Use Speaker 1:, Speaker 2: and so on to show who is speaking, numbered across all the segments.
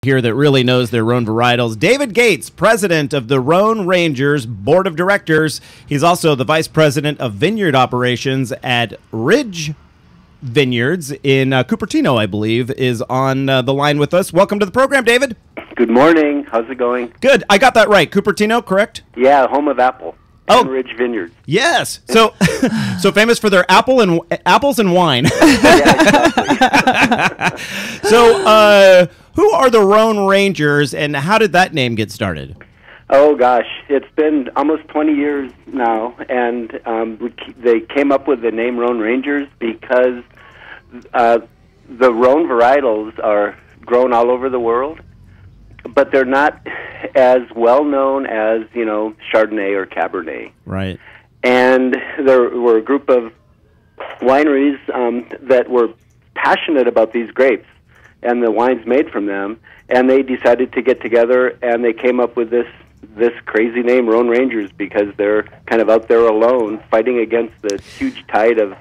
Speaker 1: here that really knows their Rhone varietals. David Gates, president of the Rhone Rangers Board of Directors. He's also the vice president of vineyard operations at Ridge Vineyards in Cupertino, I believe, is on the line with us. Welcome to the program, David.
Speaker 2: Good morning. How's it going?
Speaker 1: Good. I got that right. Cupertino, correct?
Speaker 2: Yeah, home of Apple. And Ridge Vineyards.
Speaker 1: Yes. So, so famous for their apples and wine.
Speaker 2: Yeah, exactly.
Speaker 1: So, who are the Rhone Rangers, and how did that name get started?
Speaker 2: Oh gosh, it's been almost 20 years now, and they came up with the name Rhone Rangers because the Rhone varietals are grown all over the world, but they're not as well known as, Chardonnay or Cabernet.
Speaker 1: Right.
Speaker 2: And there were a group of wineries that were passionate about these grapes and the wines made from them, and they decided to get together, and they came up with this crazy name, Rhone Rangers, because they're kind of out there alone fighting against the huge tide of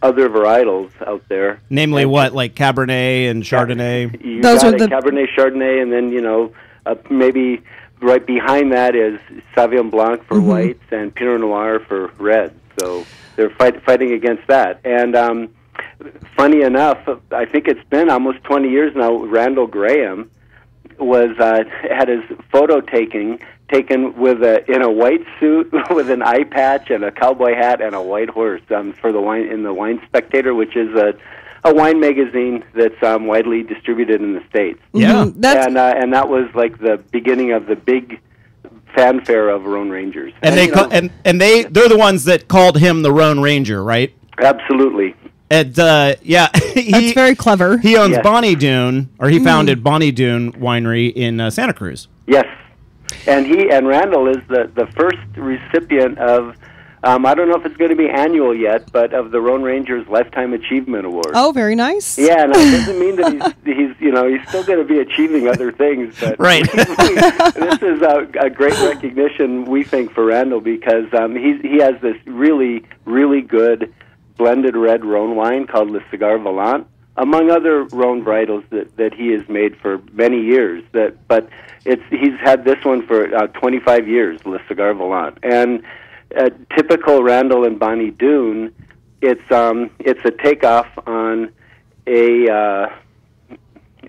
Speaker 2: other varietals out there.
Speaker 1: Namely what, like Cabernet and Chardonnay?
Speaker 2: Those are the Cabernet, Chardonnay, and then, maybe right behind that is Sauvignon Blanc for whites and Pinot Noir for reds. So they're fighting against that. And funny enough, I think it's been almost 20 years now, Randall Graham had his photo taken with in a white suit with an eye patch and a cowboy hat and a white horse for the Wine Spectator, which is a wine magazine that's widely distributed in the States.
Speaker 1: Yeah,
Speaker 2: and that was like the beginning of the big fanfare of Rhone Rangers.
Speaker 1: And they're the ones that called him the Rhone Ranger, right?
Speaker 2: Absolutely.
Speaker 1: And
Speaker 3: that's very clever.
Speaker 1: He owns Bonnie Doon, or he founded Bonnie Doon Winery in Santa Cruz.
Speaker 2: Yes, and Randall is the first recipient of I don't know if it's going to be annual yet, but of the Rhone Rangers Lifetime Achievement Award.
Speaker 3: Oh, very nice.
Speaker 2: Yeah, and it doesn't mean that he's still going to be achieving other things, but
Speaker 1: right.
Speaker 2: This is a great recognition, we think, for Randall, because he has this really, really good blended red Rhone wine called Le Cigar Volant, among other Rhone varietals that he has made for many years. But he's had this one for 25 years, Le Cigar Volant. And typical Randall and Bonnie Doon, it's a takeoff on a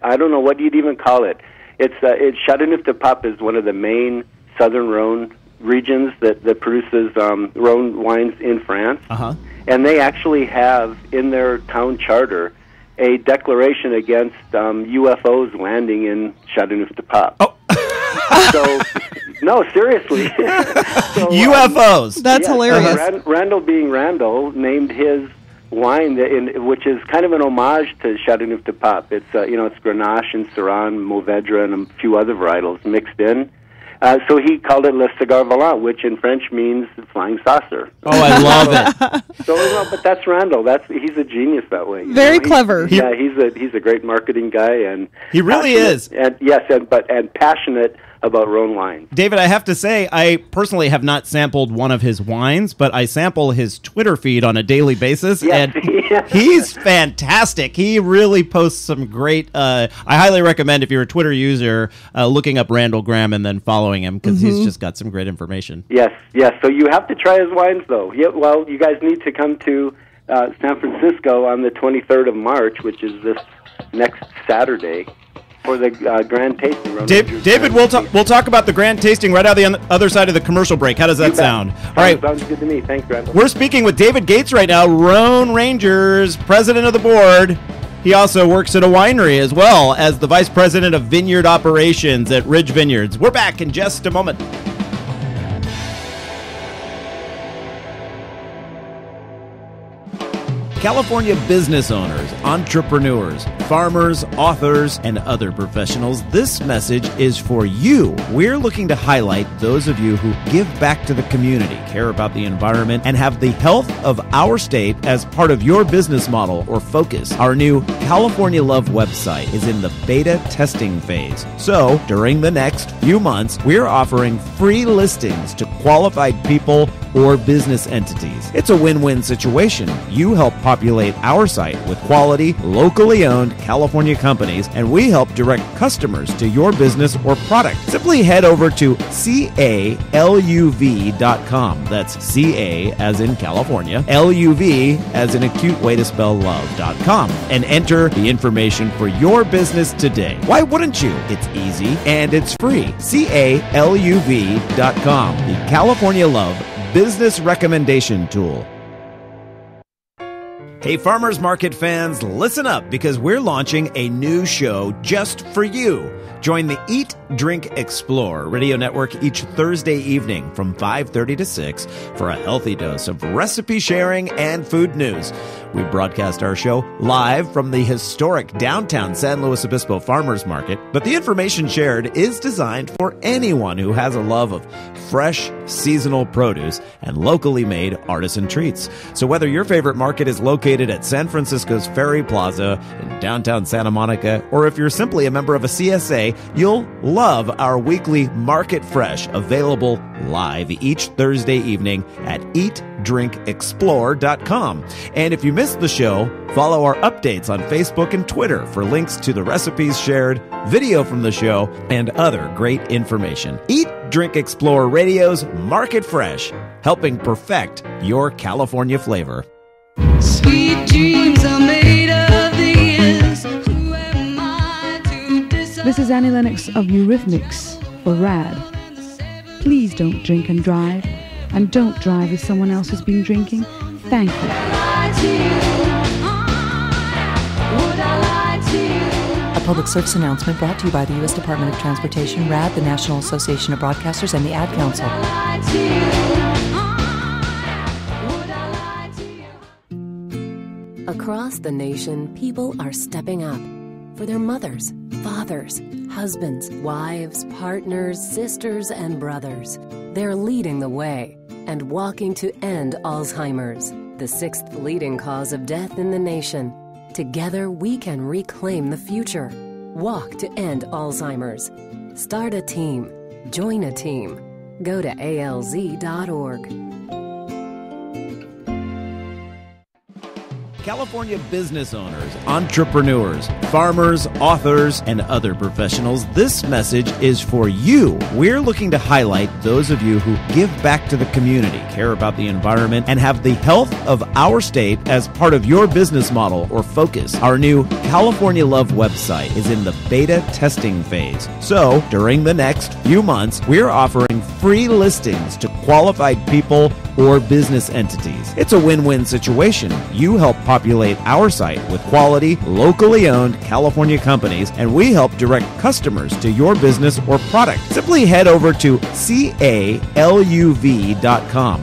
Speaker 2: I don't know what you'd even call it. It's Châteauneuf-du-Pape is one of the main southern Rhone regions that produces Rhone wines in France.
Speaker 1: Uh-huh.
Speaker 2: And they actually have in their town charter a declaration against UFOs landing in Châteauneuf-du-Pape.
Speaker 1: Oh.
Speaker 2: So, no, seriously.
Speaker 1: UFOs.
Speaker 3: That's hilarious.
Speaker 2: Randall, being Randall, named his wine, which is kind of an homage to Châteauneuf-du-Pape. It's it's Grenache and Syrah, Mourvedre, and a few other varietals mixed in. So he called it Le Cigar Volant, which in French means flying saucer.
Speaker 1: Oh, I love it.
Speaker 2: But that's Randall. He's a genius that way.
Speaker 3: Very clever.
Speaker 2: He's a great marketing guy, and
Speaker 1: he really is.
Speaker 2: And yes, and passionate about Rhone wine.
Speaker 1: David, I have to say, I personally have not sampled one of his wines, but I sample his Twitter feed on a daily basis,
Speaker 2: yes.
Speaker 1: and he's fantastic. He really posts some great, I highly recommend, if you're a Twitter user, looking up Randall Graham and then following him, because he's just got some great information.
Speaker 2: Yes. So you have to try his wines, though. Yeah, well, you guys need to come to San Francisco on the 23rd of March, which is this next Saturday, for the grand tasting.
Speaker 1: David, we'll talk about the grand tasting right out the other side of the commercial break. How does that sound? All right.
Speaker 2: Sounds good to me. Thanks, Randall.
Speaker 1: We're speaking with David Gates right now, Rhone Rangers, president of the board. He also works at a winery as well as the vice president of vineyard operations at Ridge Vineyards. We're back in just a moment. California business owners, entrepreneurs, farmers, authors, and other professionals, this message is for you. We're looking to highlight those of you who give back to the community, care about the environment, and have the health of our state as part of your business model or focus. Our new California Love website is in the beta testing phase. So, during the next few months, we're offering free listings to qualified people or business entities. It's a win-win situation. You help populate our site with quality, locally owned California companies, and we help direct customers to your business or product. Simply head over to CALUV.com. That's CA as in California, LUV as in a cute way to spell love.com, and enter the information for your business today. Why wouldn't you? It's easy and it's free. CALUV.com, the California Love Business Recommendation Tool. Hey, Farmers Market fans, listen up because we're launching a new show just for you. Join the Eat, Drink, Explore radio network each Thursday evening from 5:30 to 6 for a healthy dose of recipe sharing and food news. We broadcast our show live from the historic downtown San Luis Obispo Farmers Market, but the information shared is designed for anyone who has a love of fresh, seasonal produce and locally made artisan treats. So whether your favorite market is located at San Francisco's Ferry Plaza in downtown Santa Monica, or if you're simply a member of a CSA, you'll love our weekly Market Fresh, available live each Thursday evening at eatdrinkexplore.com. And if you missed the show, follow our updates on Facebook and Twitter for links to the recipes shared, video from the show, and other great information. Eat, Drink, Explore Radio's Market Fresh, helping perfect your California flavor.
Speaker 4: Sweet dreams are made of these. Who am I to decide?
Speaker 5: This is Annie Lennox of Eurythmics for RAD. Please don't drink and drive, and don't drive if someone else has been drinking. Thank you.
Speaker 6: A public service announcement brought to you by the U.S. Department of Transportation, RAD, the National Association of Broadcasters, and the Ad Council.
Speaker 7: Across the nation, people are stepping up for their mothers, fathers, husbands, wives, partners, sisters, and brothers. They're leading the way and walking to end Alzheimer's, the sixth leading cause of death in the nation. Together, we can reclaim the future. Walk to end Alzheimer's. Start a team. Join a team. Go to alz.org.
Speaker 1: California business owners, entrepreneurs, farmers, authors, and other professionals, this message is for you. We're looking to highlight those of you who give back to the community, care about the environment, and have the health of our state as part of your business model or focus. Our new California Love website is in the beta testing phase. So, during the next few months, we're offering free listings to qualified people or business entities. It's a win-win situation. You help populate our site with quality, locally owned California companies, and we help direct customers to your business or product. Simply head over to CALUV.com.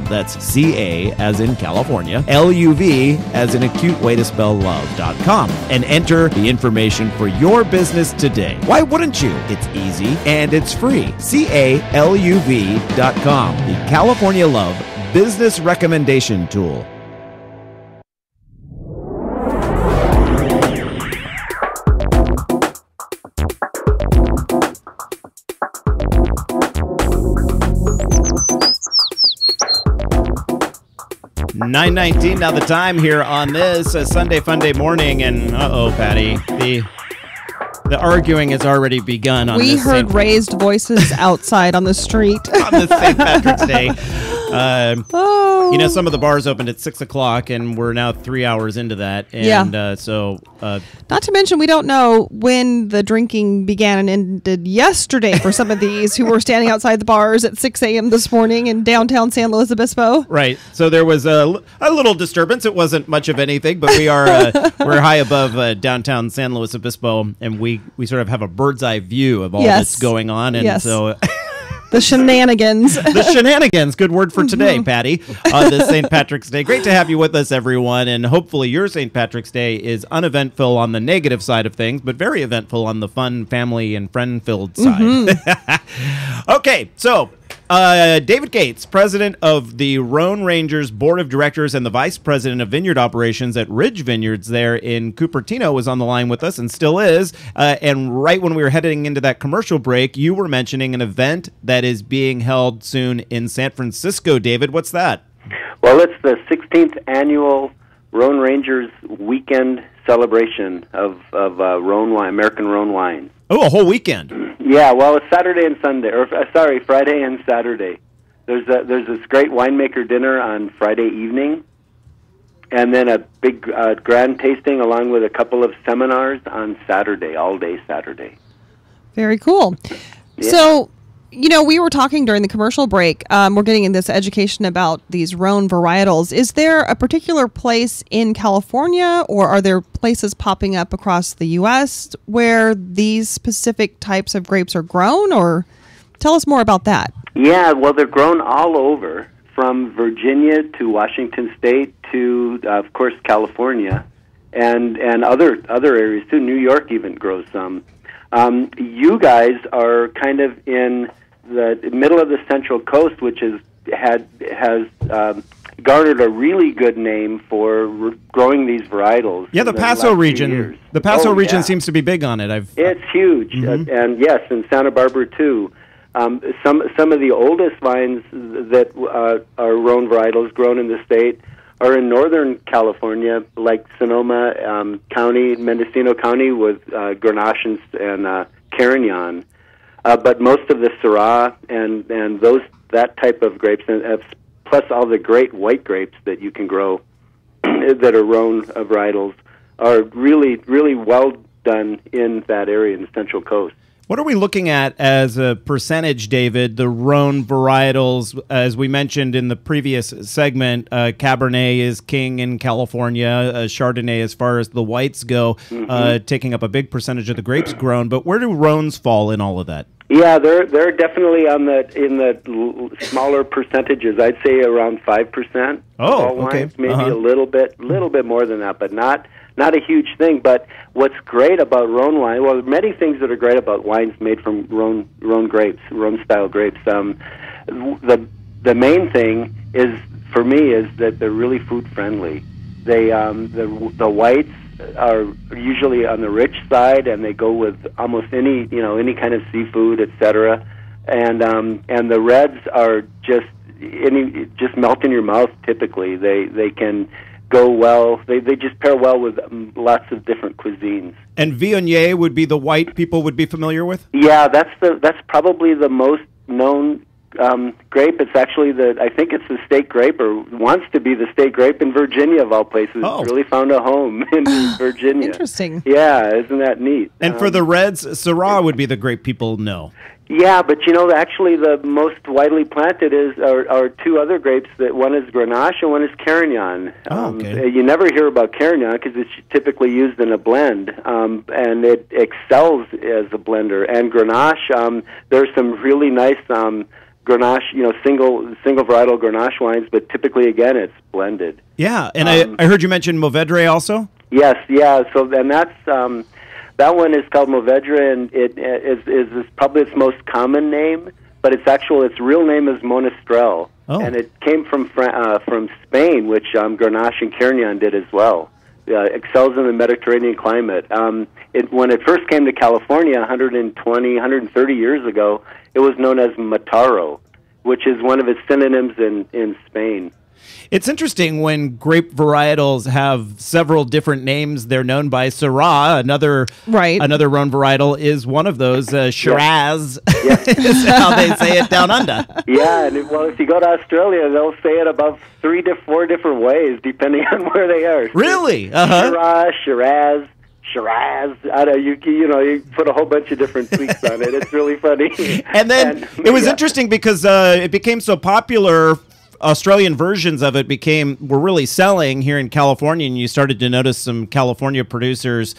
Speaker 1: That's CA as in California, LUV as in a cute way to spell love.com, and enter the information for your business today. Why wouldn't you? It's easy and it's free. CALUV.com, the California Love Business Recommendation Tool. $9:19 now the time here on this Sunday Funday morning, and Patty, the arguing has already begun on
Speaker 3: we
Speaker 1: this.
Speaker 3: We heard raised voices outside on the street.
Speaker 1: On this St. Patrick's Day. You know, some of the bars opened at 6 o'clock, and we're now 3 hours into that. And
Speaker 3: not to mention, we don't know when the drinking began and ended yesterday for some of these who were standing outside the bars at 6 a.m. this morning in downtown San Luis Obispo.
Speaker 1: Right. So there was a little disturbance. It wasn't much of anything, but we are we're high above downtown San Luis Obispo, and we sort of have a bird's eye view of all that's going on. And so...
Speaker 3: The shenanigans.
Speaker 1: The shenanigans. Good word for today, Patty, on this St. Patrick's Day. Great to have you with us, everyone. And hopefully your St. Patrick's Day is uneventful on the negative side of things, but very eventful on the fun, family, and friend-filled side. Okay, so... David Gates, president of the Rhone Rangers Board of Directors and the vice president of vineyard operations at Ridge Vineyards there in Cupertino, was on the line with us and still is. And right when we were heading into that commercial break, you were mentioning an event that is being held soon in San Francisco. David, what's that?
Speaker 2: Well, it's the 16th annual Rhone Rangers weekend celebration of Rhone wine, American Rhone wines.
Speaker 1: Oh, a whole weekend.
Speaker 2: Yeah, well, it's Saturday and Sunday, or Friday and Saturday. There's this great winemaker dinner on Friday evening, and then a big grand tasting along with a couple of seminars on Saturday, all day Saturday.
Speaker 3: Very cool.
Speaker 2: Yeah.
Speaker 3: So, we were talking during the commercial break. We're getting in this education about these Rhone varietals. Is there a particular place in California, or are there places popping up across the U.S. where these specific types of grapes are grown? Or tell us more about that.
Speaker 2: Yeah, well, they're grown all over, from Virginia to Washington State to, of course, California, and other areas too. New York even grows some. You guys are kind of in the middle of the Central Coast, which has garnered a really good name for growing these varietals.
Speaker 1: Yeah, the Paso region. The Paso region seems to be big on it.
Speaker 2: It's huge, and yes, in Santa Barbara too. Some of the oldest vines that are Rhone varietals grown in the state are in Northern California, like Sonoma County, Mendocino County, with Grenache and Carignan. But most of the Syrah and that type of grapes, and plus all the great white grapes that you can grow that are Rhone varietals, are really, really well done in that area in the Central Coast.
Speaker 1: What are we looking at as a percentage, David? The Rhone varietals, as we mentioned in the previous segment, Cabernet is king in California, Chardonnay, as far as the whites go, taking up a big percentage of the grapes grown. But where do Rhones fall in all of that?
Speaker 2: Yeah, they're definitely in the smaller percentages. I'd say around 5%.
Speaker 1: Oh,
Speaker 2: all
Speaker 1: okay.
Speaker 2: Wines, maybe a little bit more than that, but not a huge thing. But what's great about Rhone wine, well, many things that are great about wines made from Rhone grapes, Rhone style grapes. The main thing is, for me, is that they're really food friendly. They the whites are usually on the rich side, and they go with almost any kind of seafood, etc. And the reds are just melt in your mouth. Typically, they can go well. They just pair well with lots of different cuisines.
Speaker 1: And Viognier would be the white people would be familiar with?
Speaker 2: Yeah, that's probably the most known grape. It's actually I think it's the state grape, or wants to be the state grape in Virginia, of all places.
Speaker 1: Oh.
Speaker 2: It's really found a home in Virginia.
Speaker 3: Interesting.
Speaker 2: Yeah, isn't that neat?
Speaker 1: And for the reds, Syrah would be the grape people know.
Speaker 2: Yeah, but actually the most widely planted are two other grapes. That one is Grenache and one is Carignan.
Speaker 1: Okay.
Speaker 2: You never hear about Carignan because it's typically used in a blend, and it excels as a blender. And Grenache, there's some really nice Grenache, single varietal Grenache wines, but typically again it's blended.
Speaker 1: Yeah, and I heard you mention Mourvedre also.
Speaker 2: Yes, yeah. So and that's. That one is called Mourvedre, and it is probably its most common name, but its real name is Monastrell, and it came from Spain, which Grenache and Carignan did as well. Excels in the Mediterranean climate. When it first came to California 130 years ago, it was known as Mataro, which is one of its synonyms in Spain.
Speaker 1: It's interesting when grape varietals have several different names they're known by. Syrah, another Rhone varietal, is one of those. Shiraz is how they say it down under.
Speaker 2: Yeah, and if you go to Australia, they'll say it about 3 to 4 different ways, depending on where they are.
Speaker 1: Really?
Speaker 2: Shiraz. I don't know, you put a whole bunch of different tweaks on it. It's really funny.
Speaker 1: And then it was interesting because it became so popular. Australian versions of it were really selling here in California, and you started to notice some California producers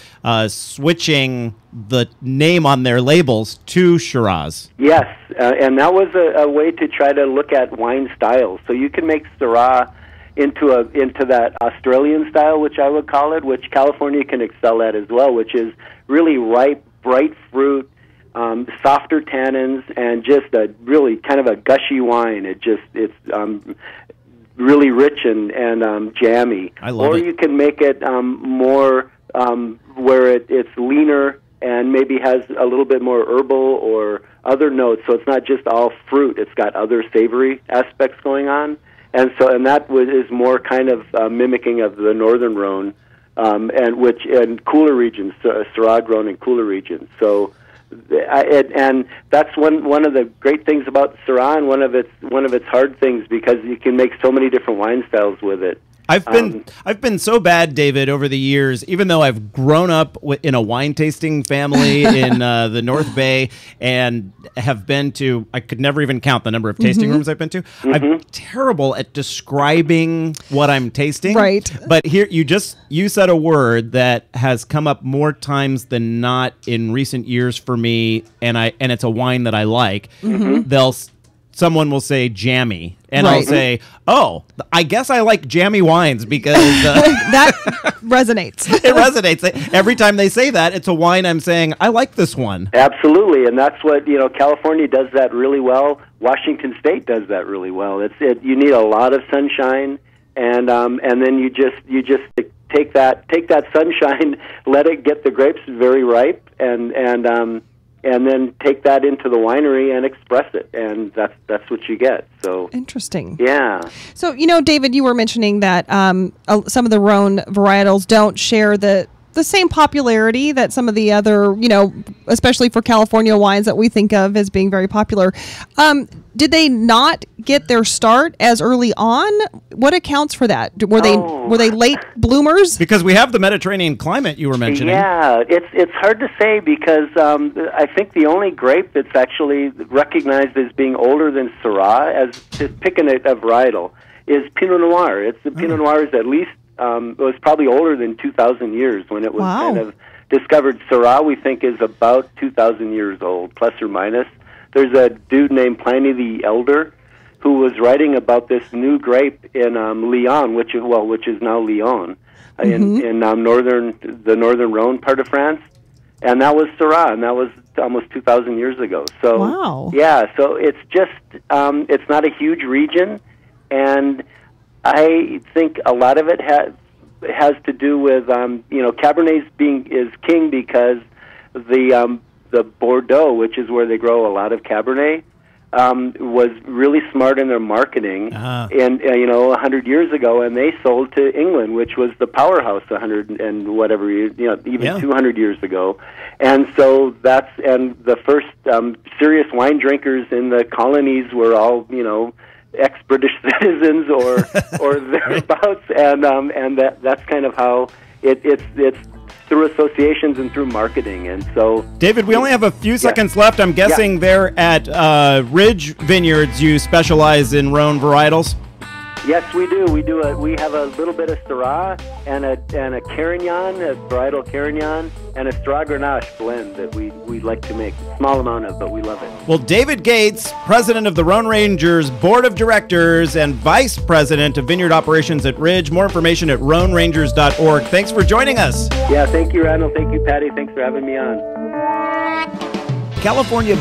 Speaker 1: switching the name on their labels to Shiraz.
Speaker 2: Yes, and that was a way to try to look at wine styles. So you can make Syrah into that Australian style, which I would call it, which California can excel at as well, which is really ripe, bright fruit, softer tannins, and just a really kind of a gushy wine. It's really rich and jammy.
Speaker 1: I love it.
Speaker 2: Or you can make it more where it's leaner and maybe has a little bit more herbal or other notes. So it's not just all fruit. It's got other savory aspects going on. and that is more kind of mimicking of the northern Rhone, and cooler regions, Syrah grown in cooler regions. So, and that's one of the great things about Syrah, and one of its hard things, because you can make so many different wine styles with it.
Speaker 1: I've been so bad, David, over the years, even though I've grown up in a wine tasting family in the North Bay and have been to, I could never even count the number of tasting rooms I've been to. I'm terrible at describing what I'm tasting.
Speaker 3: Right.
Speaker 1: But here, you said a word that has come up more times than not in recent years for me, and it's a wine that I like. Someone will say jammy, and I'll say, oh, I guess I like jammy wines because...
Speaker 3: that resonates.
Speaker 1: It resonates. Every time they say that, it's a wine I'm saying, I like this one.
Speaker 2: Absolutely, and that's what, California does that really well. Washington State does that really well. You need a lot of sunshine, and then you just take that sunshine, let it get the grapes very ripe, and then take that into the winery and express it, and that's what you get. So
Speaker 3: interesting.
Speaker 2: Yeah.
Speaker 3: So David, you were mentioning that some of the Rhone varietals don't share the same popularity that some of the other, especially for California wines that we think of as being very popular. Did they not get their start as early on? What accounts for that? Were they late bloomers?
Speaker 1: Because we have the Mediterranean climate you were mentioning.
Speaker 2: Yeah, it's hard to say, because I think the only grape that's actually recognized as being older than Syrah, as to picking a varietal, is Pinot Noir. Pinot Noir is at least it was probably older than 2,000 years when it was kind of discovered. Syrah, we think, is about 2,000 years old, plus or minus. There's a dude named Pliny the Elder who was writing about this new grape in Lyon, which is now Lyon, in the northern Rhone part of France, and that was Syrah, and that was almost 2,000 years ago. So yeah, so it's just it's not a huge region, and I think a lot of it has to do with Cabernet is king because the Bordeaux, which is where they grow a lot of Cabernet, was really smart in their marketing, and 100 years ago, and they sold to England, which was the powerhouse 100 and whatever even 200 years ago, and so and the first serious wine drinkers in the colonies were all ex-British citizens or thereabouts, and that's kind of how it's through associations and through marketing. And so,
Speaker 1: David, we only have a few seconds left. I'm guessing there at Ridge Vineyards you specialize in Rhone varietals.
Speaker 2: Yes, we do. We have a little bit of Syrah and a Carignan, a varietal Carignan, and a Syrah Grenache blend that we like to make. Small amount of, but we love it.
Speaker 1: Well, David Gates, president of the Rhone Rangers Board of Directors and vice president of vineyard operations at Ridge. More information at rhonerangers.org. Thanks for joining us.
Speaker 2: Yeah, thank you, Randall. Thank you, Patty. Thanks for having me on.
Speaker 1: California